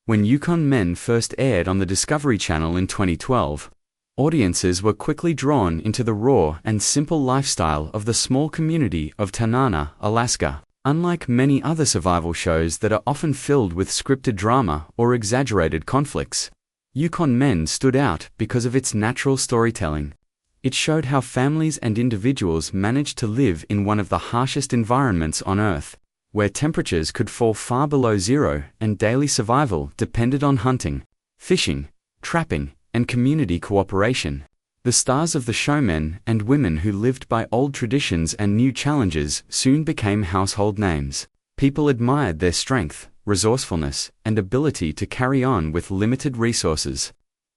When Yukon Men first aired on the Discovery Channel in 2012, audiences were quickly drawn into the raw and simple lifestyle of the small community of Tanana, Alaska. Unlike many other survival shows that are often filled with scripted drama or exaggerated conflicts, Yukon Men stood out because of its natural storytelling. It showed how families and individuals managed to live in one of the harshest environments on Earth, where temperatures could fall far below zero and daily survival depended on hunting, fishing, trapping, and community cooperation. The stars of the show, men and women who lived by old traditions and new challenges, soon became household names. People admired their strength, resourcefulness, and ability to carry on with limited resources.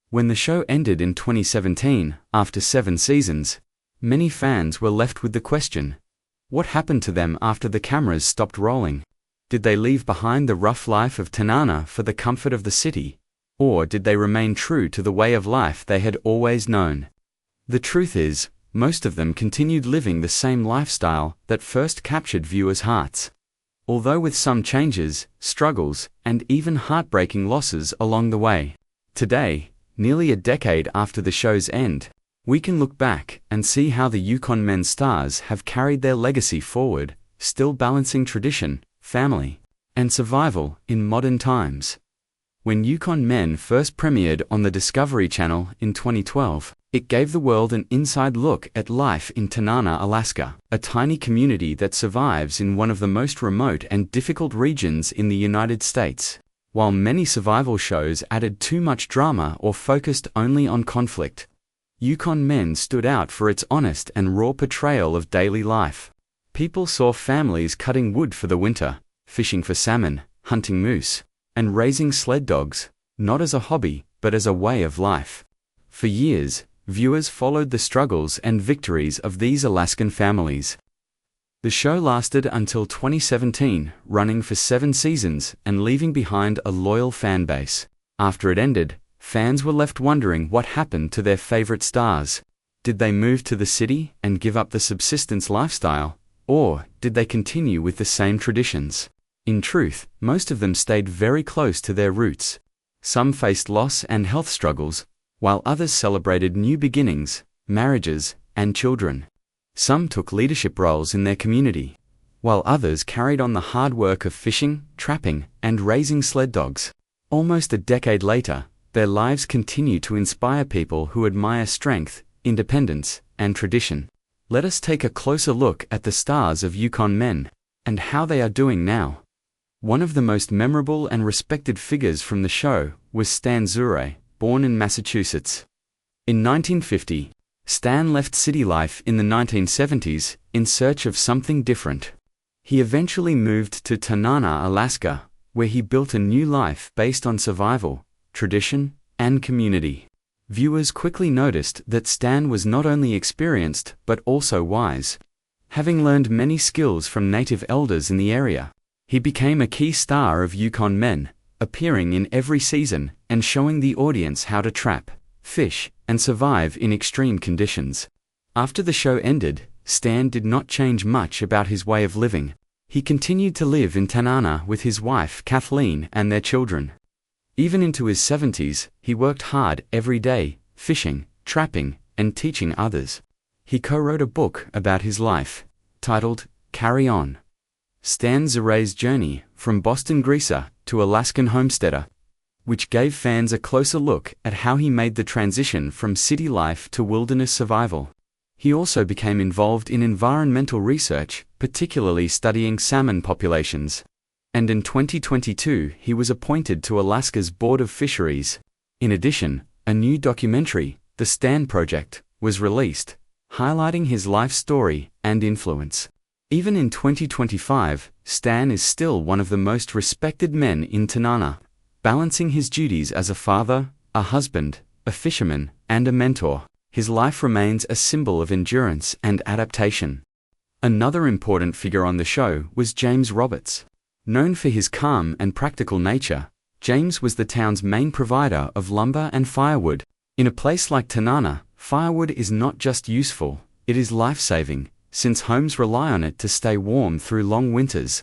When the show ended in 2017, after 7 seasons, many fans were left with the question: what happened to them after the cameras stopped rolling? Did they leave behind the rough life of Tanana for the comfort of the city? Or did they remain true to the way of life they had always known? The truth is, most of them continued living the same lifestyle that first captured viewers' hearts. Although with some changes, struggles, and even heartbreaking losses along the way. Today, nearly a decade after the show's end, we can look back and see how the Yukon Men stars have carried their legacy forward, still balancing tradition, family, and survival in modern times. When Yukon Men first premiered on the Discovery Channel in 2012, it gave the world an inside look at life in Tanana, Alaska, a tiny community that survives in one of the most remote and difficult regions in the United States. While many survival shows added too much drama or focused only on conflict, Yukon Men stood out for its honest and raw portrayal of daily life. People saw families cutting wood for the winter, fishing for salmon, hunting moose, and raising sled dogs, not as a hobby, but as a way of life. For years, viewers followed the struggles and victories of these Alaskan families. The show lasted until 2017, running for 7 seasons and leaving behind a loyal fan base. After it ended, fans were left wondering what happened to their favorite stars. Did they move to the city and give up the subsistence lifestyle, or did they continue with the same traditions? In truth, most of them stayed very close to their roots. Some faced loss and health struggles, while others celebrated new beginnings, marriages, and children. Some took leadership roles in their community, while others carried on the hard work of fishing, trapping, and raising sled dogs. Almost a decade later, their lives continue to inspire people who admire strength, independence, and tradition. Let us take a closer look at the stars of Yukon Men, and how they are doing now. One of the most memorable and respected figures from the show was Stan Zure, born in Massachusetts. In 1950, Stan left city life in the 1970s in search of something different. He eventually moved to Tanana, Alaska, where he built a new life based on survival, tradition, and community. Viewers quickly noticed that Stan was not only experienced but also wise. Having learned many skills from native elders in the area, he became a key star of Yukon Men, appearing in every season and showing the audience how to trap, fish, and survive in extreme conditions. After the show ended, Stan did not change much about his way of living. He continued to live in Tanana with his wife Kathleen and their children. Even into his 70s, he worked hard every day, fishing, trapping, and teaching others. He co-wrote a book about his life, titled Carry On: Stan Zure's Journey from Boston Greaser to Alaskan Homesteader, which gave fans a closer look at how he made the transition from city life to wilderness survival. He also became involved in environmental research, particularly studying salmon populations. And in 2022, he was appointed to Alaska's Board of Fisheries. In addition, a new documentary, The Stan Project, was released, highlighting his life story and influence. Even in 2025, Stan is still one of the most respected men in Tanana, balancing his duties as a father, a husband, a fisherman, and a mentor. His life remains a symbol of endurance and adaptation. Another important figure on the show was James Roberts. Known for his calm and practical nature, James was the town's main provider of lumber and firewood. In a place like Tanana, firewood is not just useful, it is life-saving, since homes rely on it to stay warm through long winters.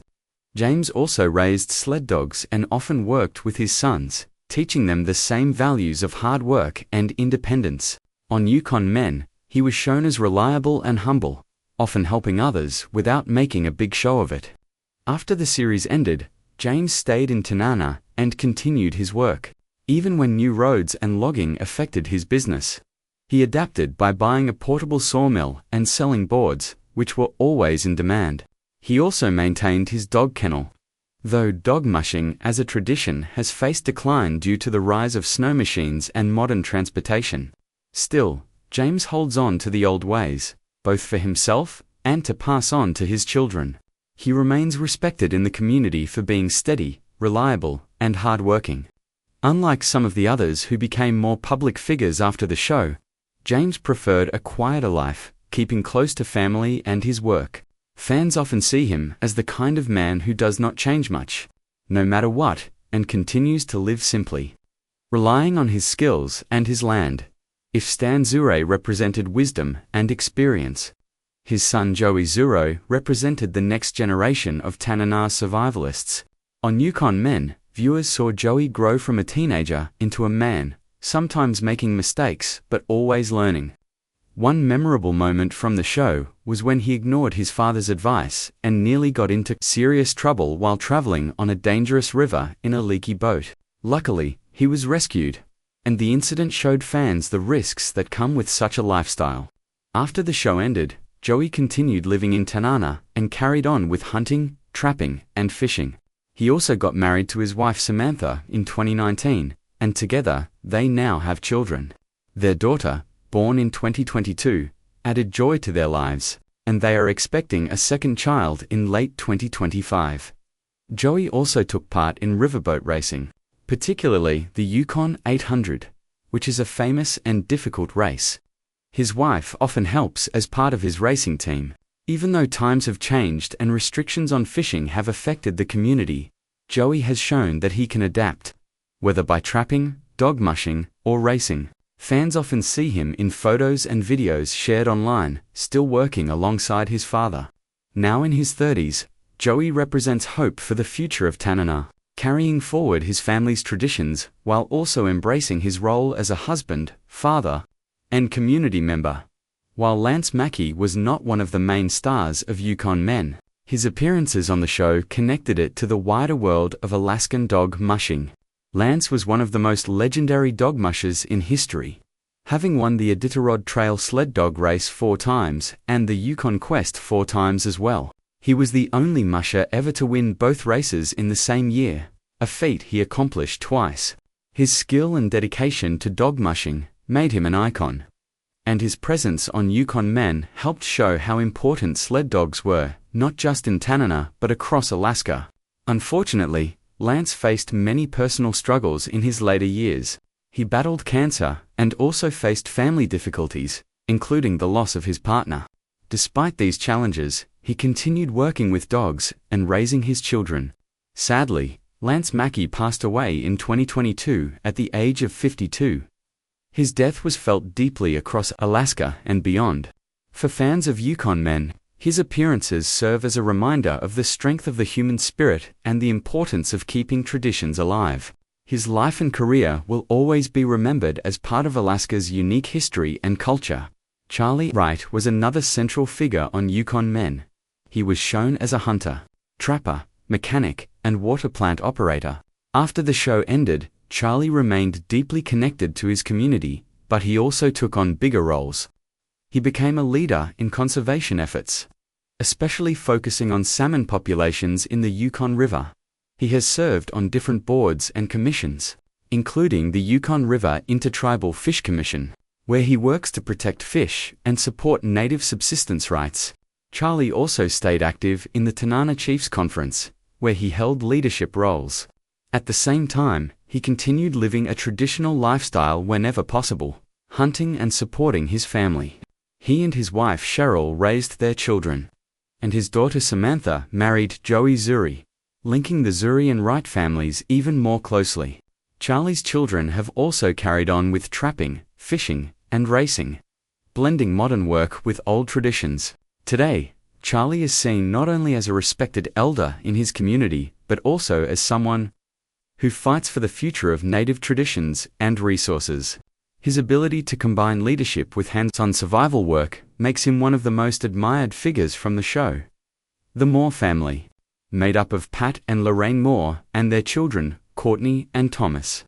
James also raised sled dogs and often worked with his sons, teaching them the same values of hard work and independence. On Yukon Men, he was shown as reliable and humble, often helping others without making a big show of it. After the series ended, James stayed in Tanana and continued his work, even when new roads and logging affected his business. He adapted by buying a portable sawmill and selling boards, which were always in demand. He also maintained his dog kennel. Though dog mushing as a tradition has faced decline due to the rise of snow machines and modern transportation, still, James holds on to the old ways, both for himself and to pass on to his children. He remains respected in the community for being steady, reliable, and hardworking. Unlike some of the others who became more public figures after the show, James preferred a quieter life, keeping close to family and his work. Fans often see him as the kind of man who does not change much, no matter what, and continues to live simply, relying on his skills and his land. If Stan Zure represented wisdom and experience, his son Joey Zuro represented the next generation of Tanana survivalists. On Yukon Men, viewers saw Joey grow from a teenager into a man, sometimes making mistakes but always learning. One memorable moment from the show was when he ignored his father's advice and nearly got into serious trouble while traveling on a dangerous river in a leaky boat. Luckily, he was rescued, and the incident showed fans the risks that come with such a lifestyle. After the show ended, Joey continued living in Tanana and carried on with hunting, trapping, and fishing. He also got married to his wife Samantha in 2019, and together, they now have children. Their daughter, born in 2022, added joy to their lives, and they are expecting a second child in late 2025. Joey also took part in riverboat racing, particularly the Yukon 800, which is a famous and difficult race. His wife often helps as part of his racing team. Even though times have changed and restrictions on fishing have affected the community, Joey has shown that he can adapt. Whether by trapping, dog mushing, or racing, fans often see him in photos and videos shared online, still working alongside his father. Now in his 30s, Joey represents hope for the future of Tanana, carrying forward his family's traditions while also embracing his role as a husband, father, and community member. While Lance Mackey was not one of the main stars of Yukon Men, his appearances on the show connected it to the wider world of Alaskan dog mushing. Lance was one of the most legendary dog mushers in history, having won the Iditarod Trail sled dog race 4 times and the Yukon Quest 4 times as well. He was the only musher ever to win both races in the same year, a feat he accomplished twice. His skill and dedication to dog mushing made him an icon, and his presence on Yukon Men helped show how important sled dogs were, not just in Tanana but across Alaska. Unfortunately, Lance faced many personal struggles in his later years. He battled cancer and also faced family difficulties, including the loss of his partner. Despite these challenges, he continued working with dogs and raising his children. Sadly, Lance Mackey passed away in 2022 at the age of 52. His death was felt deeply across Alaska and beyond. For fans of Yukon Men, his appearances serve as a reminder of the strength of the human spirit and the importance of keeping traditions alive. His life and career will always be remembered as part of Alaska's unique history and culture. Charlie Wright was another central figure on Yukon Men. He was shown as a hunter, trapper, mechanic, and water plant operator. After the show ended, Charlie remained deeply connected to his community, but he also took on bigger roles. He became a leader in conservation efforts, especially focusing on salmon populations in the Yukon River. He has served on different boards and commissions, including the Yukon River Intertribal Fish Commission, where he works to protect fish and support native subsistence rights. Charlie also stayed active in the Tanana Chiefs Conference, where he held leadership roles. At the same time, he continued living a traditional lifestyle whenever possible, hunting and supporting his family. He and his wife Cheryl raised their children, and his daughter Samantha married Joey Zuri, linking the Zuri and Wright families even more closely. Charlie's children have also carried on with trapping, fishing, and racing, blending modern work with old traditions. Today, Charlie is seen not only as a respected elder in his community, but also as someone who fights for the future of native traditions and resources. His ability to combine leadership with hands-on survival work makes him one of the most admired figures from the show. The Moore family, made up of Pat and Lorraine Moore and their children, Courtney and Thomas,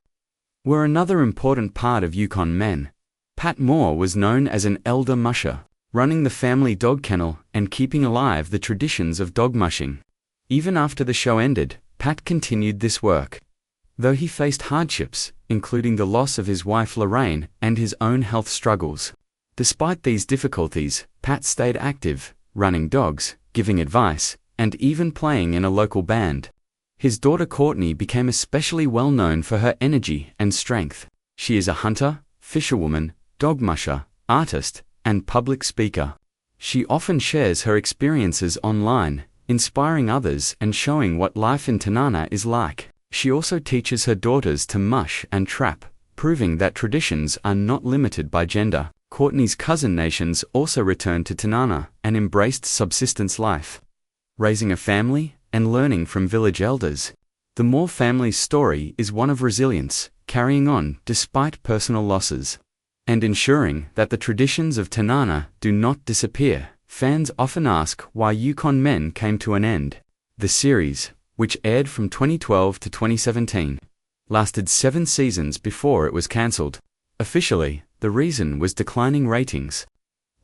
were another important part of Yukon Men. Pat Moore was known as an elder musher, running the family dog kennel and keeping alive the traditions of dog mushing. Even after the show ended, Pat continued this work, though he faced hardships, including the loss of his wife Lorraine and his own health struggles. Despite these difficulties, Pat stayed active, running dogs, giving advice, and even playing in a local band. His daughter Courtney became especially well known for her energy and strength. She is a hunter, fisherwoman, dog musher, artist, and public speaker. She often shares her experiences online, inspiring others and showing what life in Tanana is like. She also teaches her daughters to mush and trap, proving that traditions are not limited by gender. Courtney's cousin nations also returned to Tanana and embraced subsistence life, raising a family and learning from village elders. The Moore family's story is one of resilience, carrying on despite personal losses, and ensuring that the traditions of Tanana do not disappear. Fans often ask why Yukon Men came to an end. The series, which aired from 2012 to 2017, lasted 7 seasons before it was cancelled. Officially, the reason was declining ratings.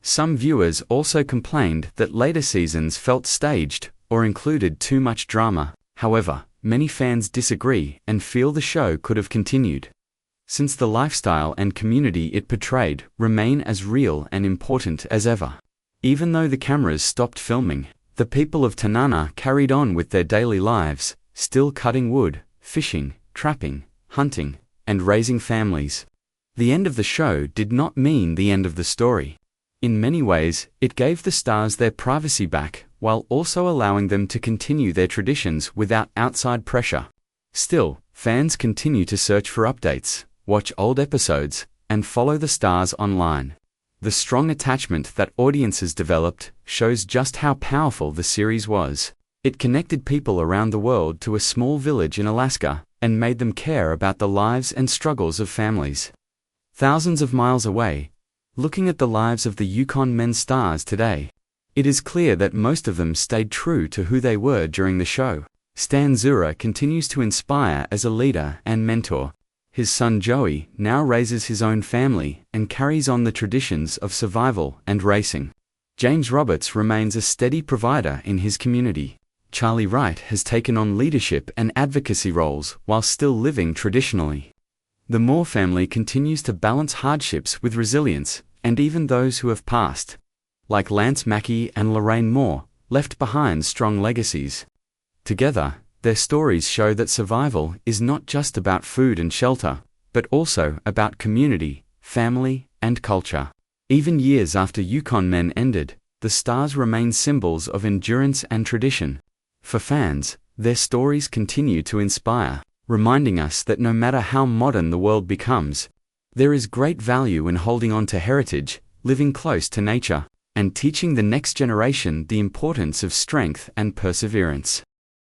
Some viewers also complained that later seasons felt staged or included too much drama. However, many fans disagree and feel the show could have continued, since the lifestyle and community it portrayed remain as real and important as ever. Even though the cameras stopped filming, the people of Tanana carried on with their daily lives, still cutting wood, fishing, trapping, hunting, and raising families. The end of the show did not mean the end of the story. In many ways, it gave the stars their privacy back, while also allowing them to continue their traditions without outside pressure. Still, fans continue to search for updates, watch old episodes, and follow the stars online. The strong attachment that audiences developed shows just how powerful the series was. It connected people around the world to a small village in Alaska and made them care about the lives and struggles of families thousands of miles away. Looking at the lives of the Yukon Men stars today, it is clear that most of them stayed true to who they were during the show. Stan Zura continues to inspire as a leader and mentor. His son Joey now raises his own family and carries on the traditions of survival and racing. James Roberts remains a steady provider in his community. Charlie Wright has taken on leadership and advocacy roles while still living traditionally. The Moore family continues to balance hardships with resilience, and even those who have passed, like Lance Mackey and Lorraine Moore, left behind strong legacies. Together, their stories show that survival is not just about food and shelter, but also about community, family, and culture. Even years after Yukon Men ended, the stars remain symbols of endurance and tradition. For fans, their stories continue to inspire, reminding us that no matter how modern the world becomes, there is great value in holding on to heritage, living close to nature, and teaching the next generation the importance of strength and perseverance.